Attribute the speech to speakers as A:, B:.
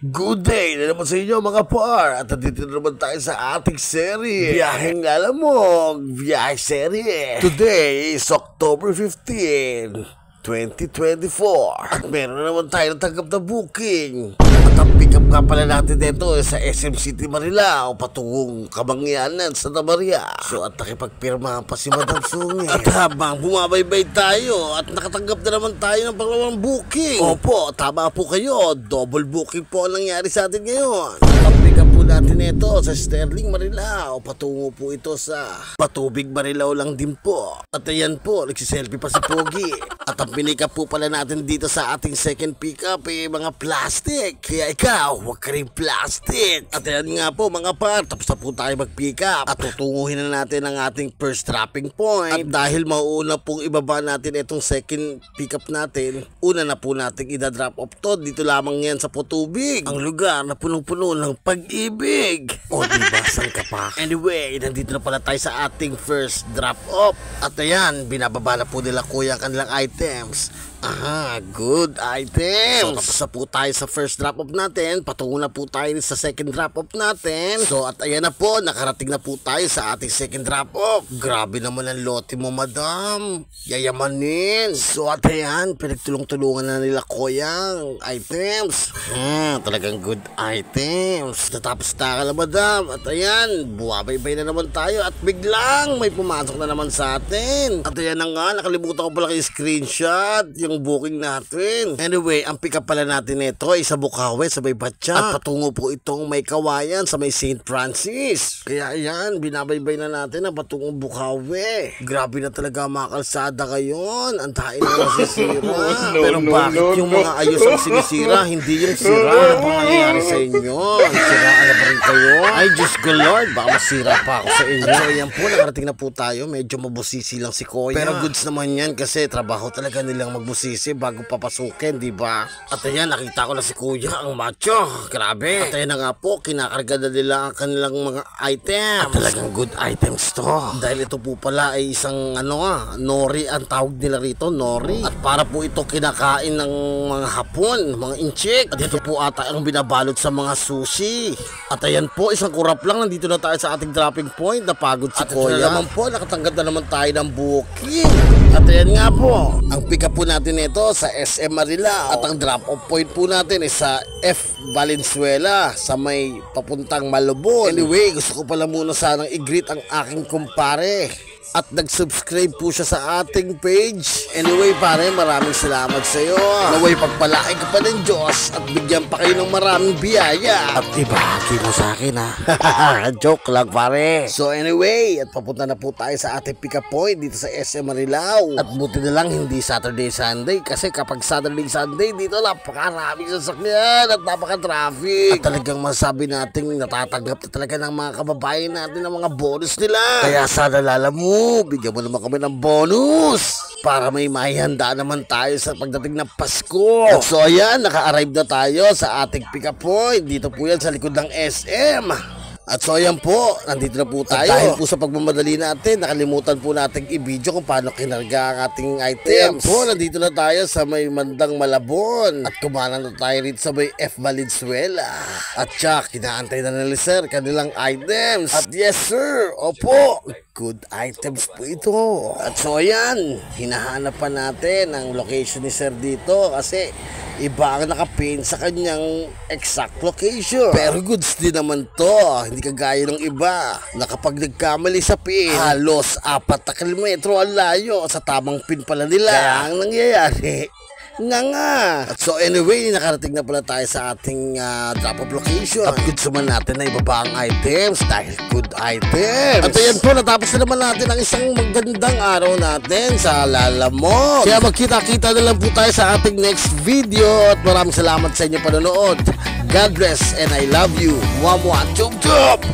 A: Good day na naman sa inyo mga par. At nandito na naman tayo sa ating serye Biyaheng Lalamog, Biyahe Serye. Today is October 15, 2024. At meron na naman tayo natanggap na booking. At ang pick up nga pala natin dito sa SM City Marilao patungong Kamangyanan sa Damaria. So at nakipagpirma pa si Madam Sungit. At habang bumabaybay tayo at nakatanggap na naman tayo ng pangalawang booking. Opo, tama po kayo. Double booking po ang nangyari sa atin ngayon. Ang pick up po natin ito sa Sterling Marilao. Patungo po ito sa Patubig Marilao lang din po. At ayan po, nagsiselfie pa si Pogi. At ang pinik up po pala natin dito sa ating second pick up mga plastic. Kaya ikaw, huwag ka rin plastic. At ayan nga po mga par, tapos na po tayo mag-pick up. At tutunguhin na natin ang ating first dropping point. At dahil mauuna pong ibaba natin itong second pick up natin, una na po natin ida-drop off to. Dito lamang yan sa Patubig. Ang lugar na punong-puno ng pag-ibig. O diba, saan ka pa? Anyway, nandito na pala tayo sa ating first drop off. At ayan, binababa na po nila kuya ang kanilang items. Aha, good items. So tapos na po tayo sa first drop-off natin. Patungo na po tayo sa second drop-off natin. So at ayan na po, nakarating na po tayo sa ating second drop-off. Grabe naman ang lote mo, madam. Yayamanin. So at ayan, pinagtulong-tulungan na nila kuya items. Talagang good items. Natapos na ka na, madam. At ayan, buwabaybay na naman tayo. At biglang may pumasok na naman sa atin. At ayan na nga, nakalimutan ko pala kayo screenshot yung booking natin. Anyway, ang pick up pala natin ito ay sa Bukawi, sa may Batya. At patungo po itong may Kawayan sa may St. Francis. Kaya ayan, binabaybay na natin ang patungong Bukawi. Grabe na talaga mga kalsada ngayon. Ang dahil na nasisira. Pero bakit yung mga ayos ang sinisira, hindi yung sira? Ano ba nangyayari sa inyo? Siraan na ba rin kayo? Ay, Diyos ko Lord, baka masira pa ako sa inyo. So ayan po, nakarating na po tayo. Medyo mabusisi lang si Kuya. Pero goods naman yan kasi trabaho talaga nilang magbusisi bago papasukin, di ba? At ayan, nakita ko na si Kuya, ang macho. Grabe. At ayan na nga po, kinakarga na nila ang kanilang mga items. At talagang good items to. Dahil ito po pala ay isang nori ang tawag nila rito, nori. At para po ito kinakain ng mga Hapon, mga inchik. At ito po ata ang binabalot sa mga sushi. At ayan po, isang kurap lang, nandito na tayo sa ating dropping point. Napagod si Kuya. At naman po, nakatanggap na naman tayo ng booking. At ayan nga po, ang pick up po natin ito sa SM Marilao. At ang drop off point po natin is sa F Valenzuela sa may papuntang Malabon. Anyway, gusto ko pala muna sanang i-greet ang aking kumpare. At nag-subscribe po siya sa ating page. Anyway pare, maraming salamat sa iyo. Naway pagpalain ka pa ng Diyos at bigyan pa kayo ng maraming biyaya. At ibahagi mo sa akin Joke lang pare. So anyway, at papunta na po tayo sa ating pick up point dito sa SM Marilao. At buti na lang hindi Saturday Sunday kasi kapag Saturday Sunday dito napakaraming sasakyan at napaka-traffic. At talagang masabi natin natatanggap na talaga ng mga kababayan natin ng mga bonus nila. Kaya sana lalamu, bigyan mo naman kami ng bonus para may mahihanda naman tayo sa pagdating ng Pasko. At so ayan, naka-arrive na tayo sa ating pick up point. Dito po yan sa likod ng SM. At so ayan po, nandito na po tayo. At dahil po sa pagmamadali natin, nakalimutan po natin i-video kung paano kinarga ang ating items. Ayan po, nandito na tayo sa may Mandang Malabon. At kumana na tayo rito sa may F Valenzuela. At siya, kinaantay na nila sir kanilang items. At yes sir, opo, good items po ito. At so ayan, hinahanap pa natin ang location ni sir dito kasi iba ang nakapin sa kanyang exact location. Pero goods din naman to. Hindi kagaya ng iba na kapag nagkamali sa pin, halos 4 na kilometro ang layo sa tamang pin pala nila. Kaya ang nangyayari, nga. At so anyway, nakarating na pala tayo sa ating drop-off location. At goods naman natin na ibaba ang items dahil good items. At ayan po, natapos na naman natin ang isang magandang araw natin sa Lalamog. Kaya magkita-kita na lang po tayo sa ating next video. At maraming salamat sa inyong panonood. God bless and I love you. Mwah mwah. Chub chub.